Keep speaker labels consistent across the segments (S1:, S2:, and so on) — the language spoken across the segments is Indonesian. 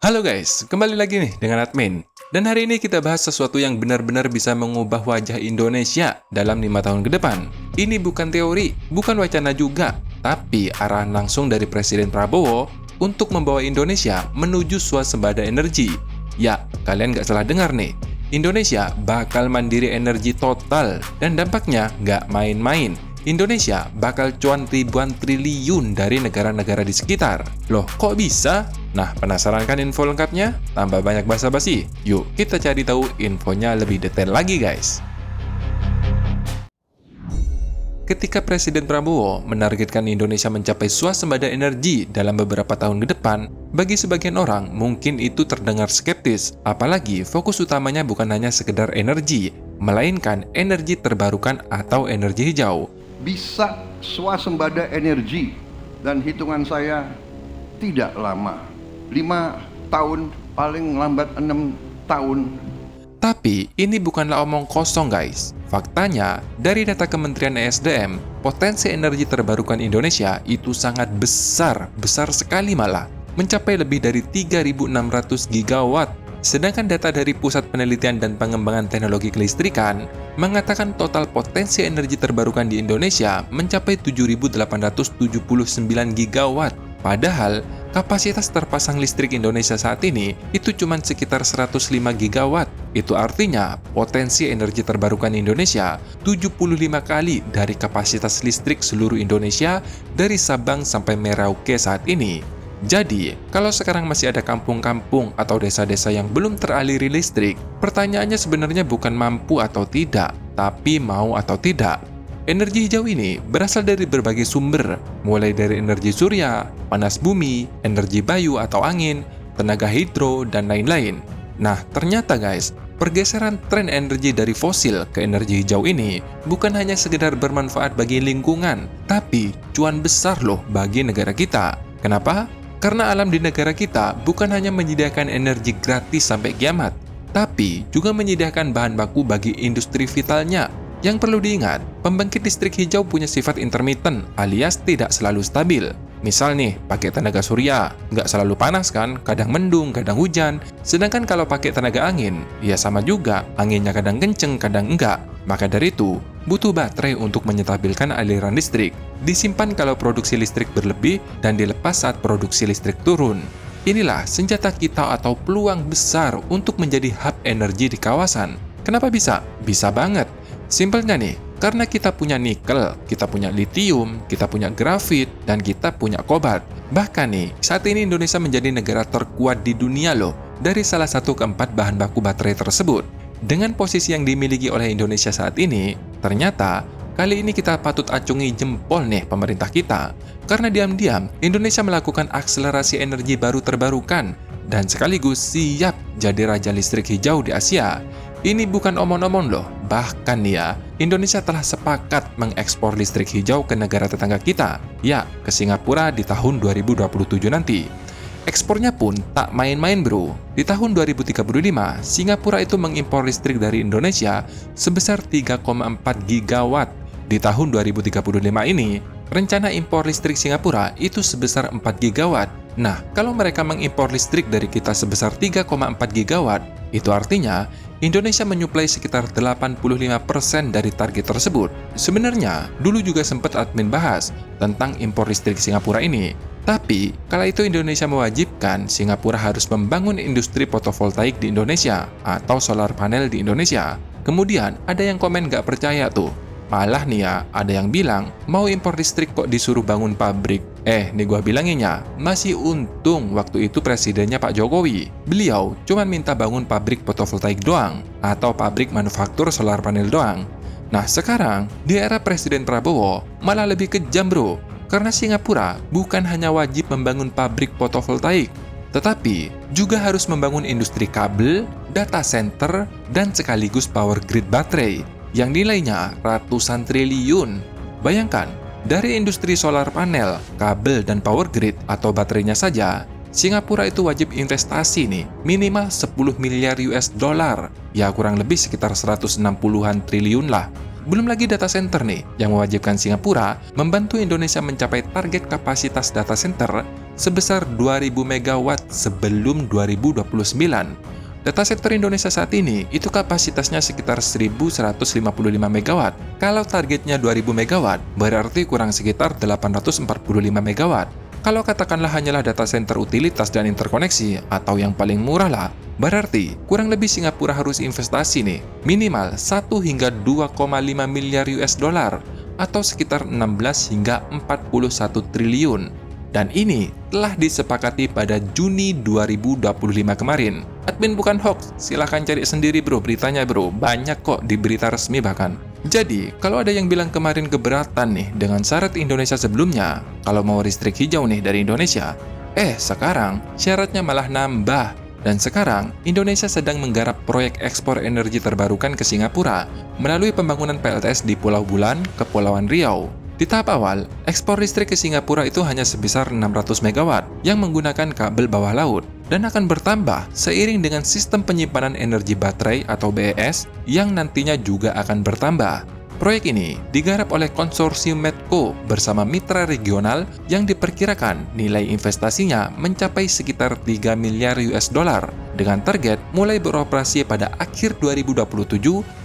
S1: Halo guys, kembali lagi nih dengan admin. Dan hari ini kita bahas sesuatu yang benar-benar bisa mengubah wajah Indonesia dalam 5 tahun ke depan. Ini bukan teori, bukan wacana juga, tapi arahan langsung dari Presiden Prabowo untuk membawa Indonesia menuju swasembada energi. Ya, kalian nggak salah dengar nih. Indonesia bakal mandiri energi total dan dampaknya nggak main-main. Indonesia bakal cuan ribuan triliun dari negara-negara di sekitar. Loh, kok bisa? Nah, penasaran kan info lengkapnya? Tambah banyak basa-basi. Yuk, kita cari tahu infonya lebih detail lagi, guys. Ketika Presiden Prabowo menargetkan Indonesia mencapai swasembada energi dalam beberapa tahun ke depan, bagi sebagian orang mungkin itu terdengar skeptis, apalagi fokus utamanya bukan hanya sekedar energi, melainkan energi terbarukan atau energi hijau.
S2: Bisa swasembada energi, dan hitungan saya tidak lama, 5 tahun, paling lambat 6 tahun.
S1: Tapi ini bukanlah omong kosong guys. Faktanya, dari data Kementerian ESDM, potensi energi terbarukan Indonesia itu sangat besar sekali malah, mencapai lebih dari 3.600 gigawatt. Sedangkan data dari Pusat Penelitian dan Pengembangan Teknologi Kelistrikan mengatakan total potensi energi terbarukan di Indonesia mencapai 7.879 gigawatt. Padahal, kapasitas terpasang listrik Indonesia saat ini itu cuma sekitar 105 gigawatt. Itu artinya potensi energi terbarukan Indonesia 75 kali dari kapasitas listrik seluruh Indonesia dari Sabang sampai Merauke saat ini. Jadi, kalau sekarang masih ada kampung-kampung atau desa-desa yang belum teraliri listrik, pertanyaannya sebenarnya bukan mampu atau tidak, tapi mau atau tidak. Energi hijau ini berasal dari berbagai sumber, mulai dari energi surya, panas bumi, energi bayu atau angin, tenaga hidro, dan lain-lain. Nah, ternyata guys, pergeseran tren energi dari fosil ke energi hijau ini bukan hanya sekedar bermanfaat bagi lingkungan, tapi cuan besar loh bagi negara kita. Kenapa? Karena alam di negara kita bukan hanya menyediakan energi gratis sampai kiamat, tapi juga menyediakan bahan baku bagi industri vitalnya. Yang perlu diingat, pembangkit listrik hijau punya sifat intermittent alias tidak selalu stabil. Misal nih, pakai tenaga surya, nggak selalu panas kan, kadang mendung, kadang hujan. Sedangkan kalau pakai tenaga angin, ya sama juga, anginnya kadang kenceng, kadang enggak. Maka dari itu, butuh baterai untuk menyetabilkan aliran listrik. Disimpan kalau produksi listrik berlebih dan dilepas saat produksi listrik turun. Inilah senjata kita atau peluang besar untuk menjadi hub energi di kawasan. Kenapa bisa? Bisa banget. Simpelnya nih, karena kita punya nikel, kita punya litium, kita punya grafit, dan kita punya kobalt. Bahkan nih, saat ini Indonesia menjadi negara terkuat di dunia loh, dari salah satu keempat bahan baku baterai tersebut. Dengan posisi yang dimiliki oleh Indonesia saat ini, ternyata kali ini kita patut acungi jempol nih pemerintah kita. Karena diam-diam, Indonesia melakukan akselerasi energi baru terbarukan, dan sekaligus siap jadi raja listrik hijau di Asia. Ini bukan omong-omong loh, bahkan ya, Indonesia telah sepakat mengekspor listrik hijau ke negara tetangga kita, ya, ke Singapura di tahun 2027 nanti. Ekspornya pun tak main-main bro. Di tahun 2035, Singapura itu mengimpor listrik dari Indonesia sebesar 3,4 gigawatt. Di tahun 2035 ini, rencana impor listrik Singapura itu sebesar 4 gigawatt. Nah, kalau mereka mengimpor listrik dari kita sebesar 3,4 gigawatt, itu artinya Indonesia menyuplai sekitar 85% dari target tersebut. Sebenarnya, dulu juga sempat admin bahas tentang impor listrik Singapura ini. Tapi, kala itu Indonesia mewajibkan Singapura harus membangun industri fotovoltaik di Indonesia atau solar panel di Indonesia. Kemudian, ada yang komen nggak percaya tuh. Malah nih ya, ada yang bilang, mau impor listrik kok disuruh bangun pabrik. Nih gua bilanginnya, masih untung waktu itu presidennya Pak Jokowi. Beliau cuma minta bangun pabrik fotovoltaik doang, atau pabrik manufaktur solar panel doang. Nah sekarang, di era Presiden Prabowo, malah lebih kejam bro. Karena Singapura bukan hanya wajib membangun pabrik fotovoltaik, tetapi juga harus membangun industri kabel, data center, dan sekaligus power grid baterai yang nilainya ratusan triliun. Bayangkan, dari industri solar panel, kabel, dan power grid atau baterainya saja, Singapura itu wajib investasi nih, minimal 10 miliar US dollar, ya kurang lebih sekitar 160-an triliun lah. Belum lagi data center nih, yang mewajibkan Singapura membantu Indonesia mencapai target kapasitas data center sebesar 2000 megawatt sebelum 2029. Data center Indonesia saat ini itu kapasitasnya sekitar 1155 megawatt. Kalau targetnya 2000 megawatt, berarti kurang sekitar 845 megawatt. Kalau katakanlah hanyalah data center utilitas dan interkoneksi atau yang paling murah lah, berarti kurang lebih Singapura harus investasi nih, minimal 1 hingga 2,5 miliar US dollar atau sekitar 16 hingga 41 triliun. Dan ini telah disepakati pada Juni 2025 kemarin. Admin bukan hoax, silahkan cari sendiri bro beritanya bro, banyak kok di berita resmi bahkan. Jadi, kalau ada yang bilang kemarin keberatan nih dengan syarat Indonesia sebelumnya, kalau mau listrik hijau nih dari Indonesia, sekarang syaratnya malah nambah. Dan sekarang, Indonesia sedang menggarap proyek ekspor energi terbarukan ke Singapura melalui pembangunan PLTS di Pulau Bulan, Kepulauan Riau. Di tahap awal, ekspor listrik ke Singapura itu hanya sebesar 600 megawatt yang menggunakan kabel bawah laut dan akan bertambah seiring dengan sistem penyimpanan energi baterai atau BES yang nantinya juga akan bertambah. Proyek ini digarap oleh konsorsium Medco bersama mitra regional yang diperkirakan nilai investasinya mencapai sekitar 3 miliar US dollar dengan target mulai beroperasi pada akhir 2027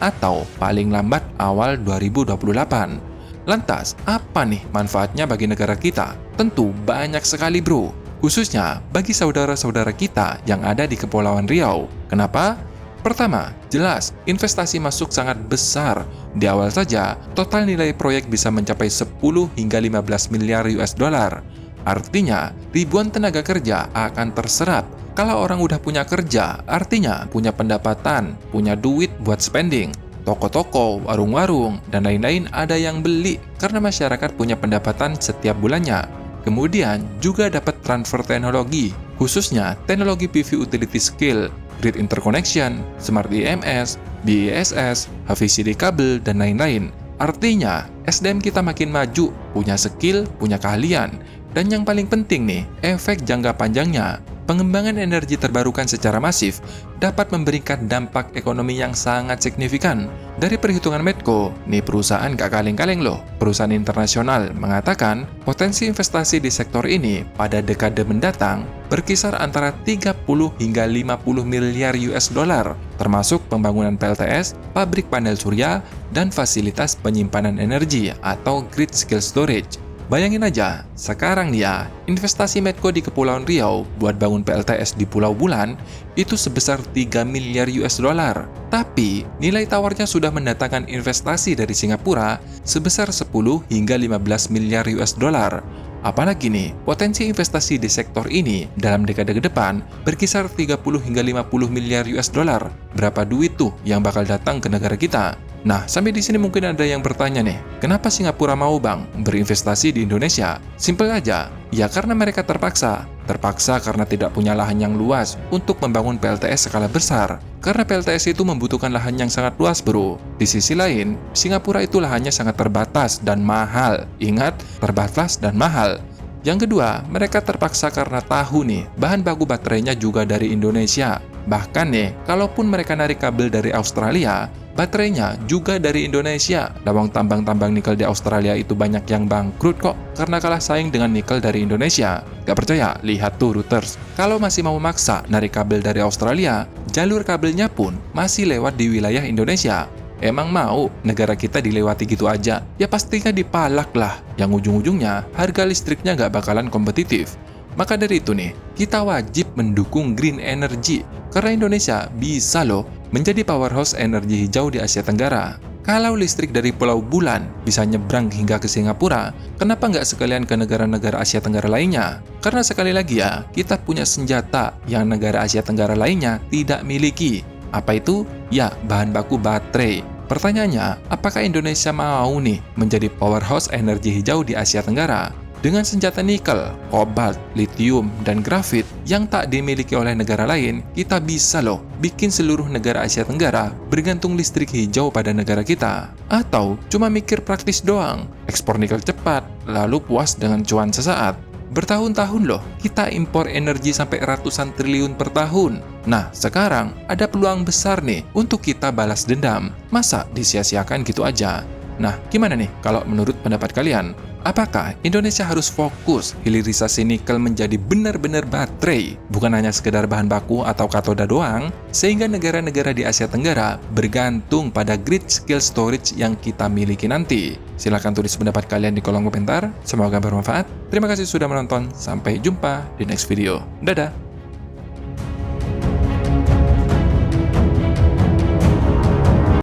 S1: atau paling lambat awal 2028. Lantas, apa nih manfaatnya bagi negara kita? Tentu banyak sekali bro, khususnya bagi saudara-saudara kita yang ada di Kepulauan Riau. Kenapa? Pertama, jelas investasi masuk sangat besar. Di awal saja, total nilai proyek bisa mencapai 10 hingga 15 miliar US dollar. Artinya, ribuan tenaga kerja akan terserap. Kalau orang udah punya kerja, artinya punya pendapatan, punya duit buat spending. Toko-toko, warung-warung, dan lain-lain ada yang beli karena masyarakat punya pendapatan setiap bulannya. Kemudian juga dapat transfer teknologi, khususnya teknologi PV utility scale, grid interconnection, smart EMS, BESS, HVCD kabel, dan lain-lain. Artinya, SDM kita makin maju, punya skill, punya keahlian. Dan yang paling penting nih, efek jangka panjangnya. Pengembangan energi terbarukan secara masif dapat memberikan dampak ekonomi yang sangat signifikan. Dari perhitungan Medco, nih perusahaan gak kaleng-kaleng loh. Perusahaan internasional mengatakan potensi investasi di sektor ini pada dekade mendatang berkisar antara 30 hingga 50 miliar US dollar, termasuk pembangunan PLTS, pabrik panel surya, dan fasilitas penyimpanan energi atau grid scale storage. Bayangin aja, sekarang nih ya, investasi Medco di Kepulauan Riau buat bangun PLTS di Pulau Bulan itu sebesar 3 miliar US dollar. Tapi, nilai tawarnya sudah mendatangkan investasi dari Singapura sebesar 10 hingga 15 miliar US dollar. Apalagi nih, potensi investasi di sektor ini dalam dekade ke depan berkisar 30 hingga 50 miliar US dollar. Berapa duit tuh yang bakal datang ke negara kita? Nah, sampai di sini mungkin ada yang bertanya nih, kenapa Singapura mau bang berinvestasi di Indonesia? Simpel aja, ya karena mereka terpaksa. Terpaksa karena tidak punya lahan yang luas untuk membangun PLTS skala besar. Karena PLTS itu membutuhkan lahan yang sangat luas bro. Di sisi lain, Singapura itu lahannya sangat terbatas dan mahal. Ingat, terbatas dan mahal. Yang kedua, mereka terpaksa karena tahu nih, bahan baku baterainya juga dari Indonesia. Bahkan nih, kalaupun mereka narik kabel dari Australia, baterainya juga dari Indonesia. Lawang tambang-tambang nikel di Australia itu banyak yang bangkrut kok karena kalah saing dengan nikel dari Indonesia. Gak percaya? Lihat tuh Reuters. Kalau masih mau maksa narik kabel dari Australia, jalur kabelnya pun masih lewat di wilayah Indonesia. Emang mau negara kita dilewati gitu aja? Ya pastinya dipalak lah. Yang ujung-ujungnya harga listriknya gak bakalan kompetitif. Maka dari itu nih, kita wajib mendukung green energy karena Indonesia bisa loh menjadi powerhouse energi hijau di Asia Tenggara. Kalau listrik dari Pulau Bulan bisa nyebrang hingga ke Singapura, kenapa nggak sekalian ke negara-negara Asia Tenggara lainnya? Karena sekali lagi ya, kita punya senjata yang negara Asia Tenggara lainnya tidak miliki. Apa itu? Ya, bahan baku baterai. Pertanyaannya, apakah Indonesia mau nih menjadi powerhouse energi hijau di Asia Tenggara? Dengan senjata nikel, kobalt, litium, dan grafit yang tak dimiliki oleh negara lain, kita bisa loh bikin seluruh negara Asia Tenggara bergantung listrik hijau pada negara kita. Atau cuma mikir praktis doang, ekspor nikel cepat, lalu puas dengan cuan sesaat. Bertahun-tahun loh, kita impor energi sampai ratusan triliun per tahun. Nah, sekarang ada peluang besar nih untuk kita balas dendam. Masa disia-siakan gitu aja? Nah, gimana nih kalau menurut pendapat kalian? Apakah Indonesia harus fokus hilirisasi nikel menjadi benar-benar baterai, bukan hanya sekedar bahan baku atau katoda doang, sehingga negara-negara di Asia Tenggara bergantung pada grid scale storage yang kita miliki nanti? Silahkan tulis pendapat kalian di kolom komentar, semoga bermanfaat. Terima kasih sudah menonton, sampai jumpa di next video. Dadah!